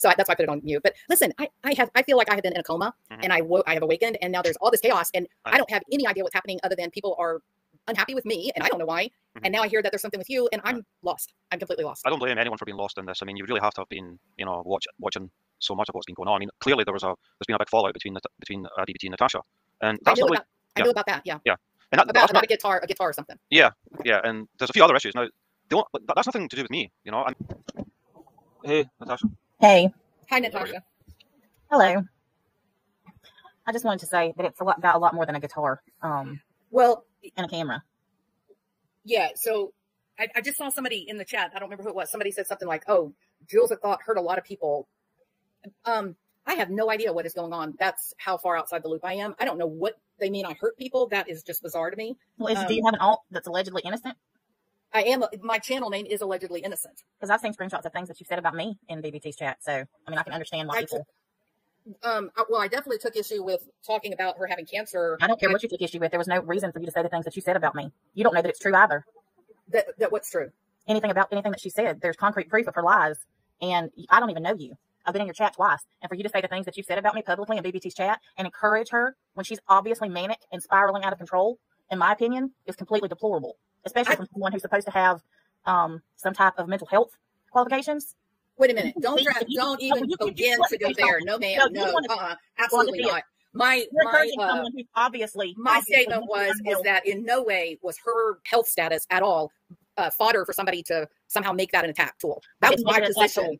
So that's why I put it on mute. But listen, I feel like I have been in a coma, and I have awakened, and now there's all this chaos, and I don't have any idea what's happening other than people are unhappy with me, and I don't know why. And now I hear that there's something with you, and I'm lost. I'm completely lost. I don't blame anyone for being lost in this. I mean, you really have to have been, you know, watching so much of what's been going on. I mean, clearly there's been a big fallout between DBT and Natasha, and that's I knew about that. Yeah. And about a guitar or something. Yeah. And there's a few other issues now. That's nothing to do with me, you know. Hey, Natasha. Hey. Hi, Natasha. Hello. I just wanted to say that it's about a lot more than a guitar. Well, and a camera. Yeah. So I just saw somebody in the chat. I don't remember who it was. Somebody said something like, "Oh, Jules hurt a lot of people." I have no idea what is going on. That's how far outside the loop I am. I don't know what they mean. I hurt people. That is just bizarre to me. Well, do you have an alt that's allegedly innocent? I am. My channel name is allegedly innocent. Because I've seen screenshots of things that you said about me in BBT's chat. So, I mean, I can understand why people. Well, I definitely took issue with talking about her having cancer. I don't care what you took issue with. There was no reason for you to say the things that you said about me. You don't know that it's true either. That what's true? Anything that she said. There's concrete proof of her lies. And I don't even know you. I've been in your chat twice. And for you to say the things that you said about me publicly in BBT's chat and encourage her when she's obviously manic and spiraling out of control, in my opinion, is completely deplorable. Especially from someone who's supposed to have some type of mental health qualifications. Wait a minute. Don't even begin to go there. No, ma'am. No, absolutely not. My statement is that in no way was her health status at all fodder for somebody to somehow make that an attack tool. That was my position.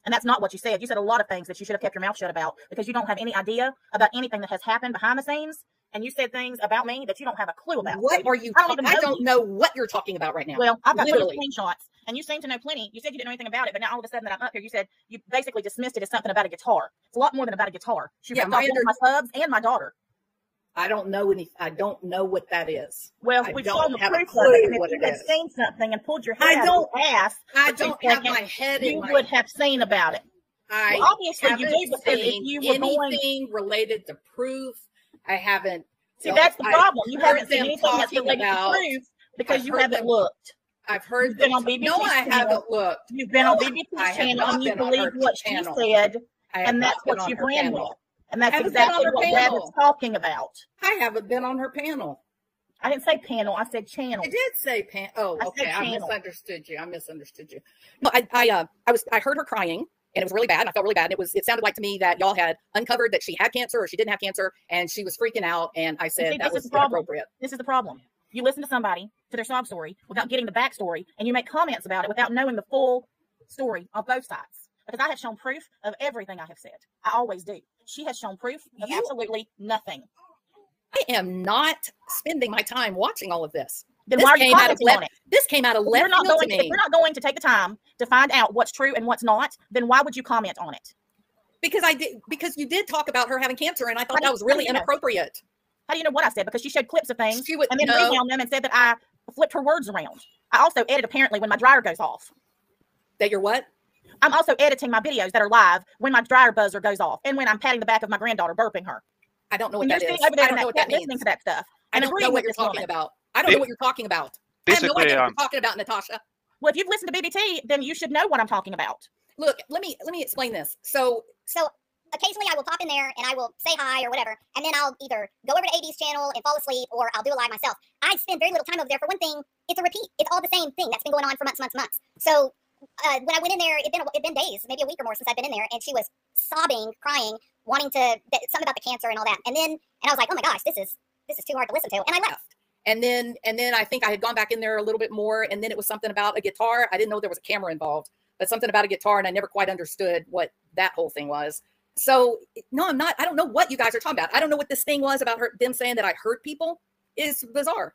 And that's not what you said. You said a lot of things that you should have kept your mouth shut about because you don't have any idea about anything that has happened behind the scenes. And you said things about me that you don't have a clue about. What are you talking about? I don't know what you're talking about right now. Well, I've got screenshots, and you seem to know plenty. You said you didn't know anything about it, but now all of a sudden that I'm up here, you said you basically dismissed it as something about a guitar. It's a lot more than about a guitar. She ripped off my subs and my daughter. I don't know what that is. Well, we saw the proof of it. And if you had seen something and pulled your head out of your ass, I don't have my head in you would have seen about it. Obviously you did, because if you were anything related to proof, I haven't. See, that's the problem. You haven't seen anything that's related to proof because you haven't looked. I've heard them. No, I haven't looked. You've been on BBT's channel and you believe what she said, and that's what you ran with. And that's exactly what Dad is talking about. I haven't been on her panel. I didn't say panel. I said channel. I did say panel. Oh, okay. I misunderstood you. No, I heard her crying. And it was really bad. And I felt really bad. It sounded like to me that y'all had uncovered that she had cancer or she didn't have cancer, and she was freaking out. And I said that was inappropriate. This is the problem. You listen to somebody, to their sob story, without getting the backstory, and you make comments about it without knowing the full story on both sides. Because I have shown proof of everything I have said. I always do. She has shown proof of absolutely nothing. I am not spending my time watching all of this. Then why are you commenting on it? This came out of left field to me. If we're not going to take the time to find out what's true and what's not, then why would you comment on it? Because you did talk about her having cancer, and I thought that was really inappropriate. How do you know what I said? Because she showed clips of things and then rewound them and said that I flipped her words around. I also edit apparently when my dryer goes off. That you're what? I'm also editing my videos that are live when my dryer buzzer goes off and when I'm patting the back of my granddaughter, burping her. I don't know what that is. I don't know what that means. Listening to that stuff. I don't know what you're talking about. I don't know what you're talking about. I have no idea what you're talking about, Natasha. Well, if you've listened to BBT, then you should know what I'm talking about. Look, let me explain this. So occasionally I will pop in there and I will say hi or whatever, and then I'll either go over to AB's channel and fall asleep, or I'll do a live myself. I spend very little time over there. For one thing, it's a repeat. It's all the same thing that's been going on for months. So when I went in there, it'd been days, maybe a week or more since I've been in there, and she was sobbing, crying, wanting to something about the cancer and all that. And I was like, oh my gosh, this is too hard to listen to, and I left. And then I think I had gone back in there a little bit more, and then it was something about a guitar. I didn't know there was a camera involved, but something about a guitar, and I never quite understood what that whole thing was. So no, I'm not. I don't know what you guys are talking about. I don't know what this thing was about them saying that I hurt people. Is bizarre.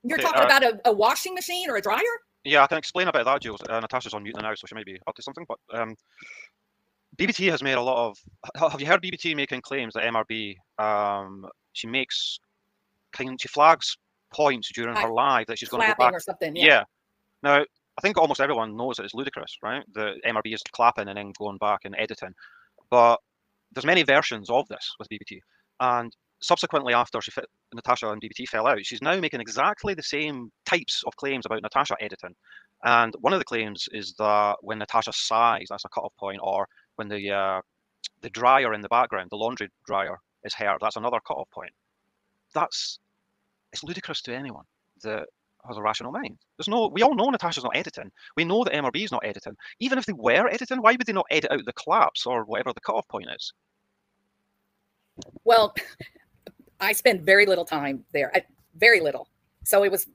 You're talking about a washing machine or a dryer? Yeah, I can explain about that, Jules. Natasha's on mute now, so she may be up to something. But BBT has made a lot of. Have you heard BBT making claims that MRB? She flags points during her live that she's going to go back or something. Yeah. Now, I think almost everyone knows that it's ludicrous, right? The MRB is clapping and then going back and editing. But there's many versions of this with BBT. And subsequently, after Natasha and BBT fell out, she's now making exactly the same types of claims about Natasha editing. And one of the claims is that when Natasha sighs, that's a cutoff point, or when the dryer in the background, the laundry dryer, is heard, that's another cutoff point. It's ludicrous to anyone that has a rational mind. We all know Natasha's not editing. We know that MRB is not editing. Even if they were editing, why would they not edit out the collapse or whatever the cutoff point is? Well, I spend very little time there, very little. So it was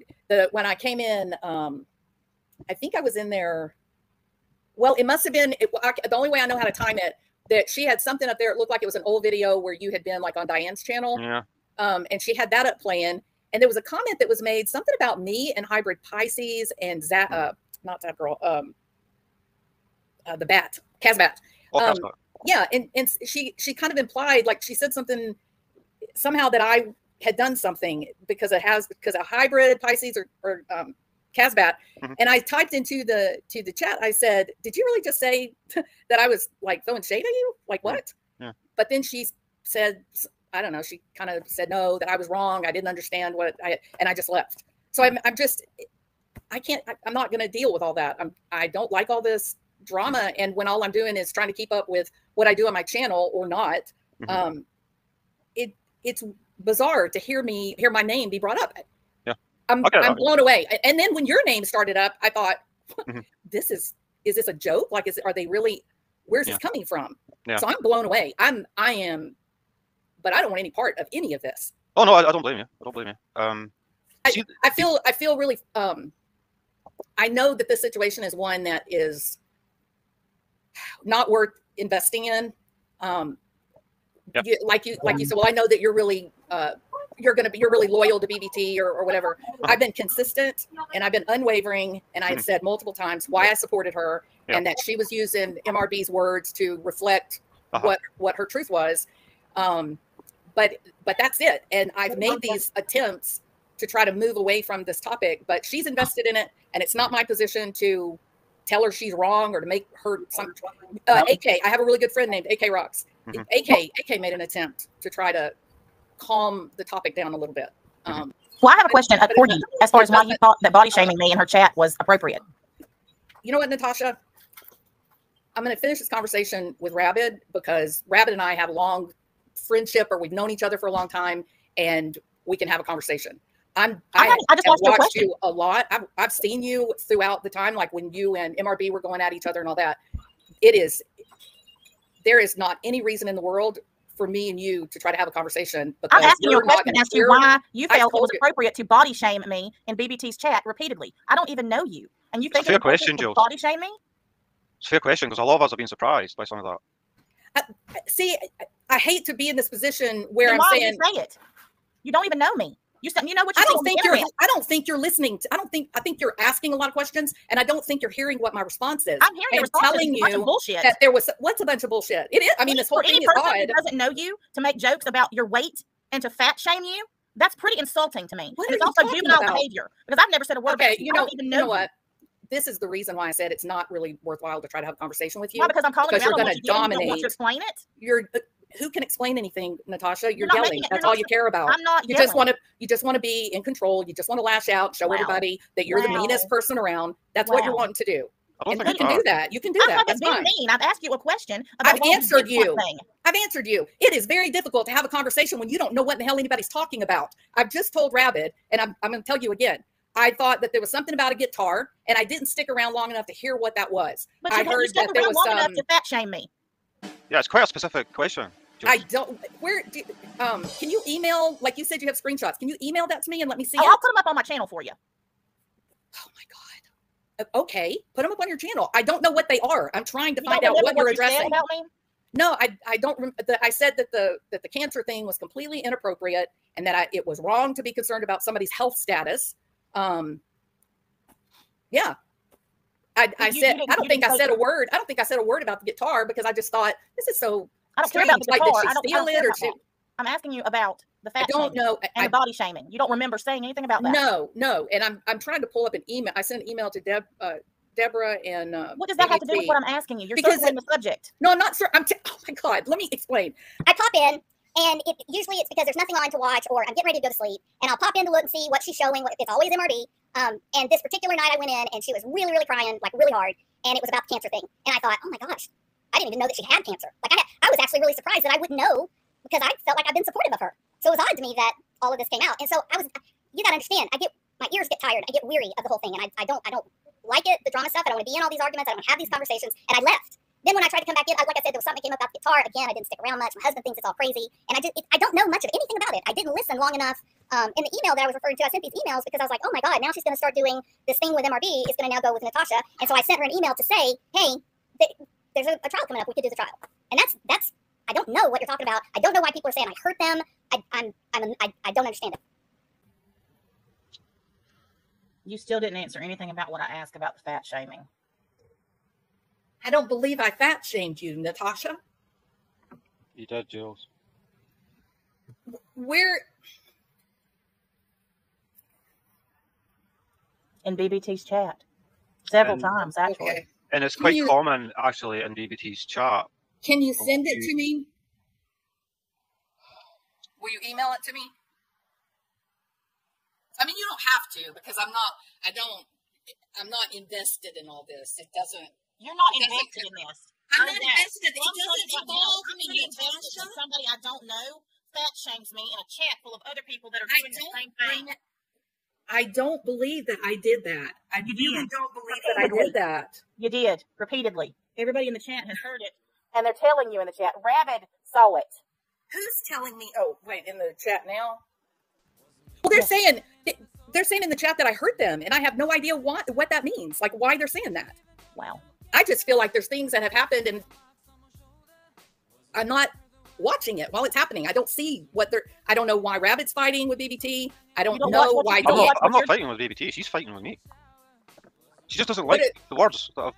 when I came in, I think I was in there. Well, it must have been, the only way I know how to time it, that she had something up there. It looked like it was an old video where you had been like on Diane's channel. Yeah. And she had that up playing. And there was a comment that was made, something about me and hybrid Pisces and not that girl, the bat, Casbat. Oh, yeah, and she kind of implied, like she said something somehow that I had done something because of hybrid Pisces or Casbat. Mm-hmm. And I typed into the chat, I said, did you really just say that I was like throwing shade at you? Like what? Yeah. But then she said, I don't know, she kind of said no, that I was wrong. I didn't understand and I just left. So I'm not going to deal with all that. I don't like all this drama. And when all I'm doing is trying to keep up with what I do on my channel or not, mm-hmm. It's bizarre to hear my name be brought up. Yeah. I'm blown away. And then when your name started up, I thought, mm-hmm. is this a joke? Like, are they really, where's this coming from? Yeah. So I'm blown away. I am, but I don't want any part of any of this. Oh no, I don't blame you. I don't blame you. I feel really, I know that this situation is one that is not worth investing in. Yep. Like you said, well, I know that you're really, you're really loyal to BBT or whatever. I've been consistent and I've been unwavering. And I had said multiple times why I supported her and that she was using MRB's words to reflect what her truth was. But that's it. And I've made these attempts to try to move away from this topic, but she's invested in it. And it's not my position to tell her she's wrong or to make her some, AK, I have a really good friend named AK Rocks. Mm-hmm. AK made an attempt to try to calm the topic down a little bit. Well, I have a question for you as far as why you thought that body shaming me in her chat was appropriate. You know what, Natasha? I'm going to finish this conversation with Rabid because Rabid and I have a long friendship, or we've known each other for a long time, and we can have a conversation. I just watched you a lot. I've seen you throughout the time, like when you and MRB were going at each other and all that. There is not any reason in the world for me and you to try to have a conversation. I'm asking you a question as to why you felt it was appropriate to body shame me in BBT's chat repeatedly. I don't even know you, and you think it's a fair question, Jill. Body shame me? It's a fair question because a lot of us have been surprised by some of that. See, I hate to be in this position where I'm saying, say it. You don't even know me. You know what I don't think you're listening to, I think you're asking a lot of questions, and I don't think you're hearing what my response is. I'm hearing your telling you that there was what's a bunch of bullshit. It is. I mean, this whole thing is odd. Who doesn't know you to make jokes about your weight and to fat shame you, that's pretty insulting to me. What it's also juvenile behavior because I've never said a word about you. You know what? This is the reason why I said it's not really worthwhile to try to have a conversation with you. Why? Because I'm calling you out. You're going to dominate. You want to explain it? Who can explain anything, Natasha? You're yelling. That's all you care about. I'm not yelling. You just want to be in control. You just want to lash out, show everybody that you're the meanest person around. That's what you're wanting to do. And you can do that. You can do that. That's fine. Mean. I've asked you a question. I've answered you. I've answered you. It is very difficult to have a conversation when you don't know what the hell anybody's talking about. I've just told Rabid, and I'm going to tell you again. I thought that there was something about a guitar, and I didn't stick around long enough to hear what that was. But I heard that there was long enough to fat shame me. Yeah, it's quite a specific question. I don't. Can you email? Like you said, you have screenshots. Can you email that to me and let me see? I'll put them up on my channel for you. Oh my god. Okay, put them up on your channel. I don't know what they are. I'm trying to find out what you're addressing. About me? No, I don't. I said that the cancer thing was completely inappropriate and that it was wrong to be concerned about somebody's health status. Yeah. I said I don't think I said a word. I don't think I said a word about the guitar because I just thought this is so. I don't care about the guitar. Like, did she steal it or she? I'm asking you about the fat. I don't know. And the body shaming. You don't remember saying anything about that? No. And I'm trying to pull up an email. I sent an email to Deborah and. What does that have to do with what I'm asking you? You're circling the subject. No, I'm not sure. Oh my god. Let me explain. I pop in And usually it's because there's nothing on to watch, or I'm getting ready to go to sleep, and I'll pop in to look and see what she's showing. It's always MRB. And this particular night I went in, and she was really, really crying, like really hard, and it was about the cancer thing. And I thought, oh my gosh, I didn't even know that she had cancer. Like I was actually really surprised that I wouldn't know, because I felt like I've been supportive of her. So it was odd to me that all of this came out. And so you gotta understand, my ears get tired. I get weary of the whole thing, and I don't like it, the drama stuff. I don't want to be in all these arguments. I don't want to have these conversations, and I left. Then when I tried to come back in, like I said, there was something that came up about the guitar. Again, I didn't stick around much. My husband thinks it's all crazy, and I don't know much of anything about it. I didn't listen long enough. In the email that I was referring to, I sent these emails because I was like, oh my God, now she's going to start doing this thing with MRB. It's going to now go with Natasha. And so I sent her an email to say, hey, there's a trial coming up. We could do the trial. And that's I don't know what you're talking about. I don't know why people are saying I hurt them. I don't understand it. You still didn't answer anything about what I asked about the fat shaming. I don't believe I fat shamed you, Natasha. You did, Jules. Where? In BBT's chat. Several times, actually. Okay. And it's quite common, actually, in BBT's chat. Can you send it to me? Will you email it to me? I mean, you don't have to, because I'm not invested in all this. It doesn't. You're not invested in this. I'm not invested. It doesn't involve me, Natasha. Somebody I don't know fat shames me in a chat full of other people that are doing the same thing. I don't believe that I did that. I really don't believe that I did that. You did, repeatedly. Everybody in the chat has heard it, and they're telling you in the chat. Rabid saw it. Who's telling me? Oh, wait, in the chat now? Well, they're saying in the chat that I hurt them, and I have no idea what that means. Like, why they're saying that. Wow. I just feel like there's things that have happened, and I'm not watching it while it's happening. I don't see I don't know why Rabbit's fighting with BBT. I don't know why. I'm not fighting with BBT. She's fighting with me. She just doesn't like the words that I've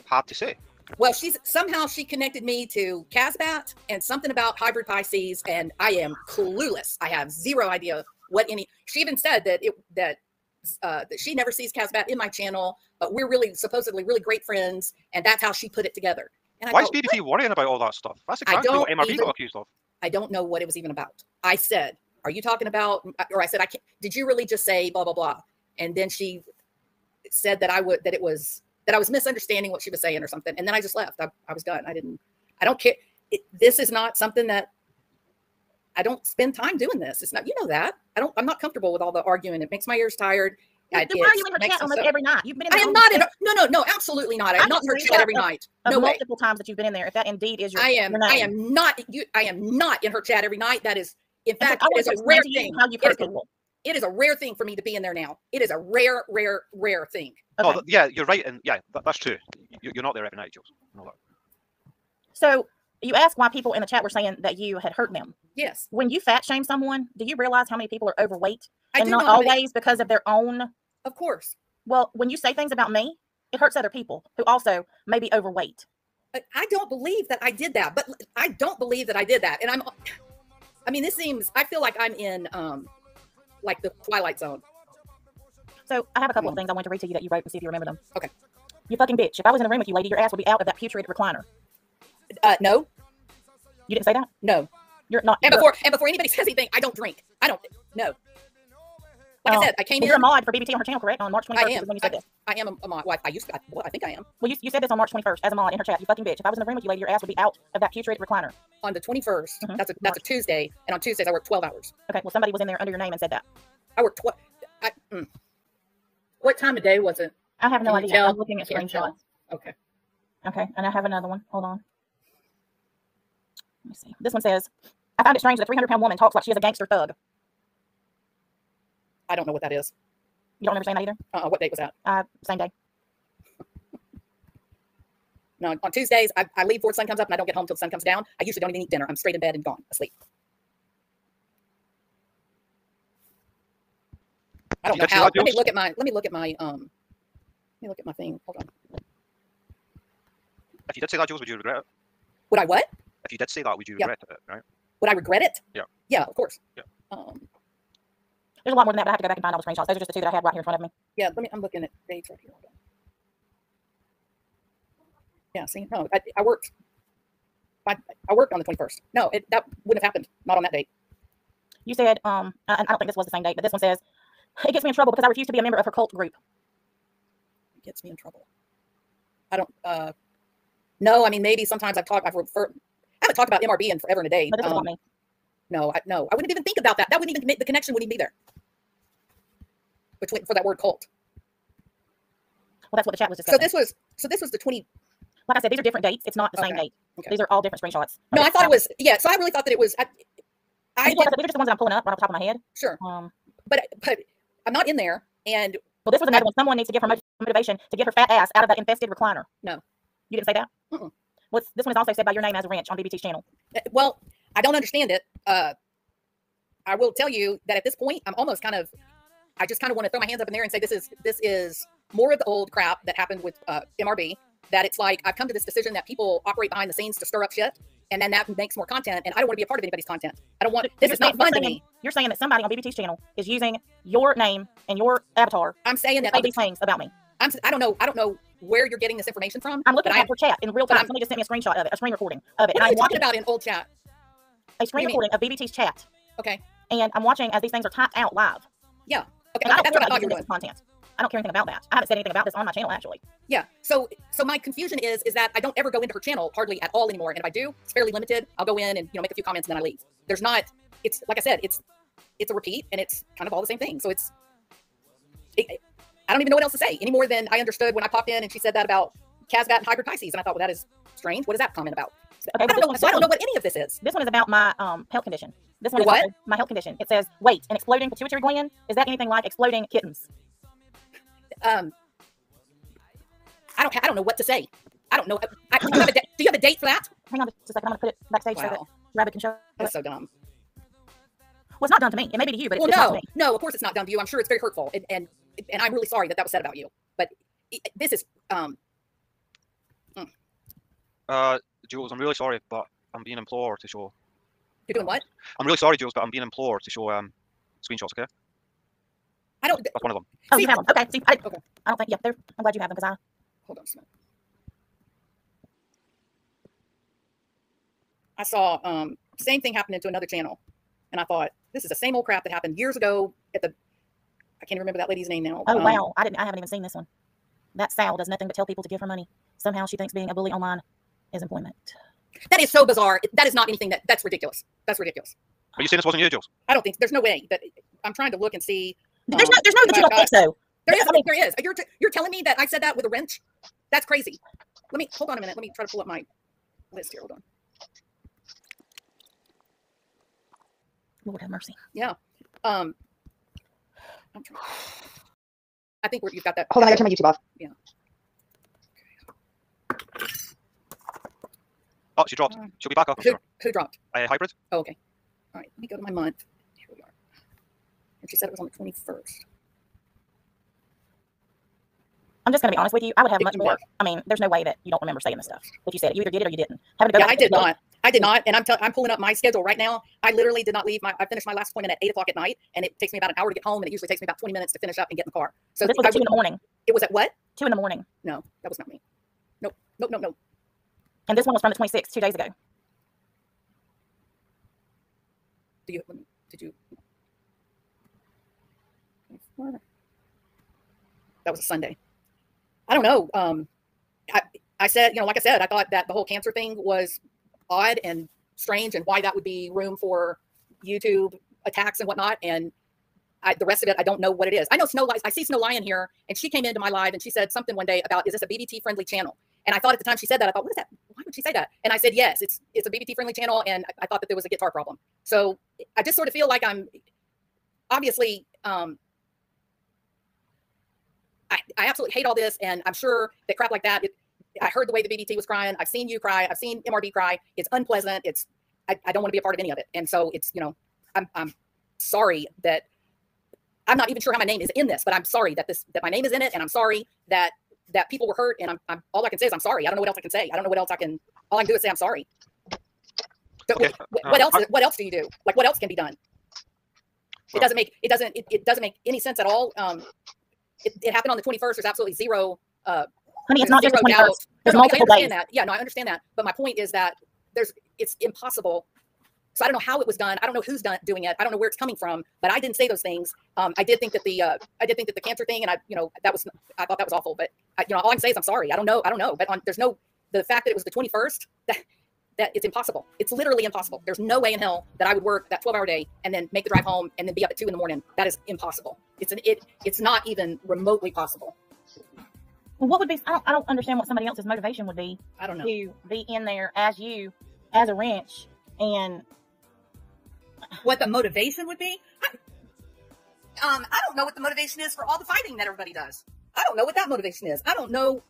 had to say. Well, she connected me to Casbat and something about hybrid Pisces, and I am clueless. I have zero idea what any. She even said that she never sees Casbat in my channel, but we're supposedly really great friends, and that's how she put it together. And why is BBT worrying about all that stuff? That's exactly what MRB got accused of. I don't know what it was even about. I said, "Are you talking about?" Or I said, "I can't." Did you really just say blah blah blah? And then she said that I was misunderstanding what she was saying or something, and then I just left. I was done. I don't care. This is not something that I don't spend time doing this. It's not, that. I'm not comfortable with all the arguing. It makes my ears tired. Why are you in her chat almost every night? You've been in there. I am not in her. No, absolutely not. I'm not in her chat every night. No way. Multiple times that you've been in there. If that indeed is your I am not in her chat every night. That is, in fact, it is a rare thing. It is a rare thing for me to be in there now. It is a rare thing. Okay. Oh, yeah, you're right. And yeah, that's true. You're not there every night, Jules. So you asked why people in the chat were saying that you had hurt them. Yes. When you fat shame someone, do you realize how many people are overweight? And not always because of their own. Of course. Well, when you say things about me, it hurts other people who also may be overweight. I don't believe that I did that, but I don't believe that I did that. And I feel like I'm in like the Twilight Zone. So I have a couple of things I want to read to you that you wrote and see if you remember them. Okay. You fucking bitch. If I was in a room with you, lady, your ass would be out of that putrid recliner. No. You didn't say that? No. You're not. And before anybody says anything, I don't drink. No. Like I said, I came in. You're a mod for BBT on her channel, correct? On March 21st. I am. When you said this. I am a mod. Well, I think I am. Well, you said this on March 21st as a mod in her chat. You fucking bitch. If I was in the room with you, lady, your ass would be out of that putrid recliner. On the 21st. That's a Tuesday. And on Tuesdays, I work 12 hours. Okay. Well, somebody was in there under your name and said that. I work What time of day was it? I have no idea. I'm looking at screenshots. Okay. Okay. And I have another one. Hold on. Let me see. This one says, I find it strange that a 300-pound woman talks like she is a gangster thug. I don't know what that is. You don't remember saying that either? What date was that? Same day. No, on Tuesdays, I leave before the sun comes up and I don't get home until the sun comes down. I usually don't even eat dinner. I'm straight in bed and gone, asleep. I don't know how. Let me look at my thing. Hold on. If you did say that, Jules, would you regret it? Would I what? If you did say that, would you regret it, right? Would I regret it? Yeah. Yeah, of course. Yeah. There's a lot more than that, but I have to go back and find all the screenshots. Those are just the two that I had right here in front of me. Yeah, I'm looking at dates right here. Yeah, see, no, I worked. I worked on the 21st. No, that wouldn't have happened. Not on that date. You said, I don't think this was the same date, but this one says, it gets me in trouble because I refuse to be a member of her cult group. It gets me in trouble. I don't, no, I mean, maybe sometimes I haven't talked about MRB in forever and a day. But this is about me. No, I wouldn't even think about that. That wouldn't even make the connection wouldn't even be there for that word cult. Well, that's what the chat was discussing. So this was the 20. Like I said, these are different dates. It's not the same date. Okay. These are all different screenshots. No, I thought it was, yeah. So I really thought that it was, these are just the ones that I'm pulling up right off the top of my head. Sure. But I'm not in there. And well, this was another one. Someone needs to give her motivation to get her fat ass out of that infested recliner. No. You didn't say that? This one is also said by your name as a wrench on BBT's channel. Well, I don't understand it. I will tell you that at this point, I'm almost I just kind of want to throw my hands up in there and say this is more of the old crap that happened with MRB. That it's like I've come to this decision that people operate behind the scenes to stir up shit, and then that makes more content. And I don't want to be a part of anybody's content. I don't want. This is not fun to me. You're saying that somebody on BBT's channel is using your name and your avatar. I'm saying that say these things about me. I don't know where you're getting this information from. I'm looking at her chat in real time. Somebody just sent me a screenshot of it, a screen recording of it. What are you talking about in old chat? A screen recording of BBT's chat. Okay. And I'm watching as these things are typed out live. Yeah. Okay. I don't That's what I thought you were doing. Content. I don't care anything about that. I haven't said anything about this on my channel, actually. Yeah. So my confusion is that I don't ever go into her channel hardly at all anymore. And if I do, it's fairly limited. I'll go in and make a few comments and then I leave. There's not. It's like I said. It's a repeat and it's kind of all the same thing. So I don't even know what else to say any more than I understood when I popped in and she said that about Casbat and hybrid Pisces, and I thought, well, that is strange. What is that comment about? Okay, I don't know what any of this is. This one is about my health condition. This one is what? My health condition. It says, wait, an exploding pituitary gland? Is that anything like exploding kittens? I don't know what to say. I don't know. Do you have a date for that? Hang on just a second. I'm going to put it backstage so that Rabbit can show it. That's so dumb. Well, it's not done to me. It may be to you, but it's not to me. No, of course it's not done to you. I'm sure it's very hurtful. And I'm really sorry that was said about you. But this is... Jules, I'm really sorry, but I'm being implored to show... You're doing what? I'm really sorry, Jules, but I'm being implored to show screenshots, okay? That's one of them. Oh, you have them. Okay. I don't think... Yeah, I'm glad you have them because Hold on a minute. I saw same thing happening to another channel. And I thought, this is the same old crap that happened years ago at the... I can't remember that lady's name now. Oh, wow. I haven't even seen this one. That Sal does nothing but tell people to give her money. Somehow she thinks being a bully online is employment. That is so bizarre. That is not anything that's ridiculous. That's ridiculous. Are you saying this wasn't you, Jules? I don't think there's no way that I'm trying to look and see. There's no that you don't think so. There is. There is. You're telling me that I said that with a wrench? That's crazy. Hold on a minute. Let me try to pull up my list here. Hold on. Lord have mercy. Yeah. I think you've got that. Hold on, I gotta turn my YouTube off. Yeah. Oh, she dropped. She'll be back up. Who dropped? Hybrid. Oh, okay. All right. Let me go to my month. Here we are. And she said it was on the 21st. I'm just going to be honest with you. I would have much more. I mean, there's no way that you don't remember saying this stuff. If you said it, you either did it or you didn't. Yeah, I did not. I did not. And I'm pulling up my schedule right now. I literally did not leave I finished my last appointment at 8 o'clock at night, and it takes me about an hour to get home, and it usually takes me about 20 minutes to finish up and get in the car. So this was at 2 in the morning. It was at what? 2 in the morning. No, that was not me. Nope. And this one was from the 26th, 2 days ago. Did you? That was a Sunday. I don't know. I said, like I said, I thought that the whole cancer thing was odd and strange, and why that would be room for YouTube attacks and whatnot. And the rest of it, I don't know what it is. I know I see Snow Lion here, and she came into my live and she said something one day about, is this a BBT friendly channel? And I thought at the time she said that, I thought, what is that? Why would she say that? And I said, yes, it's a BBT friendly channel. And I thought that there was a guitar problem. So I just sort of feel like I'm obviously, I absolutely hate all this. And I'm sure that crap like that, I heard the way the BBT was crying. I've seen you cry. I've seen MRB cry. It's unpleasant. I don't want to be a part of any of it. And so it's, I'm sorry that I'm not even sure how my name is in this, but I'm sorry that my name is in it. And I'm sorry that people were hurt. And I'm all I can say is I'm sorry. I don't know what else I can say. I don't know what else all I can do is say I'm sorry. So okay. What else do you do? Like, what else can be done? It doesn't make any sense at all. It happened on the 21st. There's absolutely zero. Honey, it's not just the 21st. There's multiple days. Yeah, no, I understand that. But my point is that it's impossible. So I don't know how it was done. I don't know who's doing it. I don't know where it's coming from, but I didn't say those things. I did think that the cancer thing, and I thought that was awful, but all I can say is I'm sorry. I don't know. But the fact that it was the 21st, that it's impossible. It's literally impossible. There's no way in hell that I would work that 12-hour day and then make the drive home and then be up at 2 a.m. That is impossible. It's not even remotely possible. Well, what would be? I don't understand what somebody else's motivation would be. I don't know. To be in there as a wrench, and what the motivation would be? I don't know what the motivation is for all the fighting that everybody does. I don't know what that motivation is. I don't know.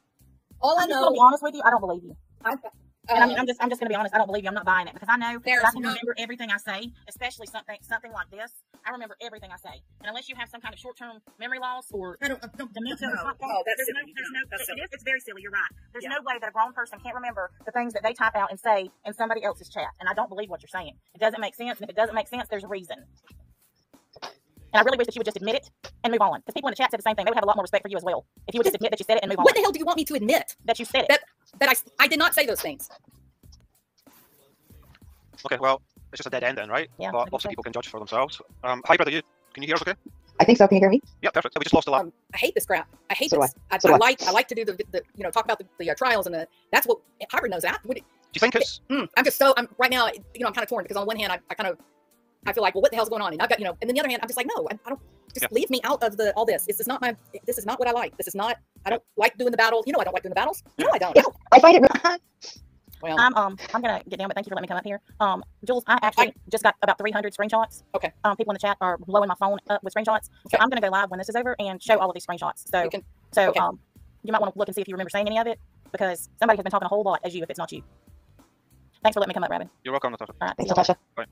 All I know. To be honest with you, I don't believe you. I'm just going to be honest. I don't believe you. I'm not buying it because I know that I can remember everything I say, especially something like this. I remember everything I say, and unless you have some kind of short-term memory loss or dementia or something, it's very silly. You're right. There's no way that a grown person can't remember the things that they type out and say in somebody else's chat, and I don't believe what you're saying. It doesn't make sense, and if it doesn't make sense, there's a reason. And I really wish that you would just admit it and move on. Because people in the chat said the same thing. They would have a lot more respect for you as well if you would just admit that you said it and move on. What the hell do you want me to admit? That you said it. That I did not say those things. Okay, well, it's just a dead end then, right? Yeah. But lots of people can judge for themselves. Hi, brother, can you hear us okay? I think so. Can you hear me? Yeah, perfect. We just lost a lot. I hate this crap. I hate So this. I like to do the talk about the trials and that's what Hybrid knows that. Do you think it's? I'm right now. I'm kind of torn because on one hand I feel like, well, what the hell's going on? And I've got, and then the other hand, I'm just like, no, I don't, just leave me out of all this. This is not what I like. I don't like doing the battles. I don't like doing the battles. No, I don't. Yeah, I find it. Well, I'm gonna get down, but thank you for letting me come up here. Jules, I actually just got about 300 screenshots. Okay. People in the chat are blowing my phone up with screenshots. So I'm gonna go live when this is over and show all of these screenshots. So okay. You might want to look and see if you remember saying any of it, because somebody has been talking a whole lot as you if it's not you. Thanks for letting me come up, Robin. You're welcome, Natasha. All right. Thanks, Natasha. Bye.